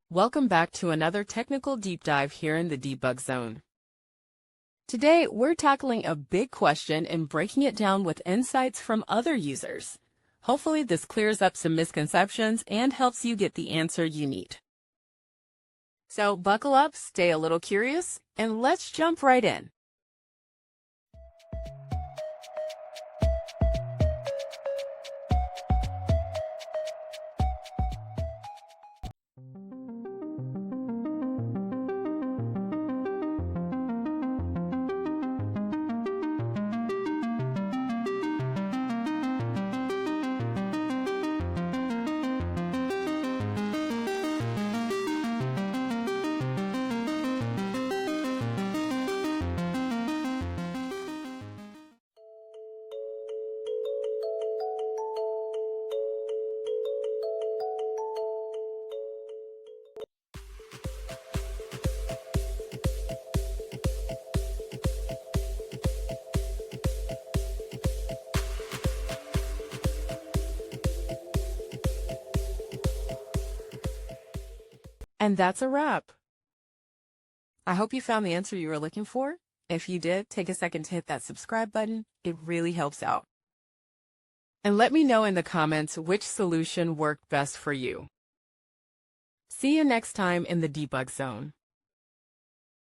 Welcome back to another technical deep dive here in the debug zone. Today, we're tackling a big question and breaking it down with insights from other users. Hopefully, this clears up some misconceptions and helps you get the answer you need. So buckle up, stay a little curious, and let's jump right in. And that's a wrap. I hope you found the answer you were looking for. If you did, take a second to hit that subscribe button. It really helps out. And let me know in the comments which solution worked best for you. See you next time in the debug zone.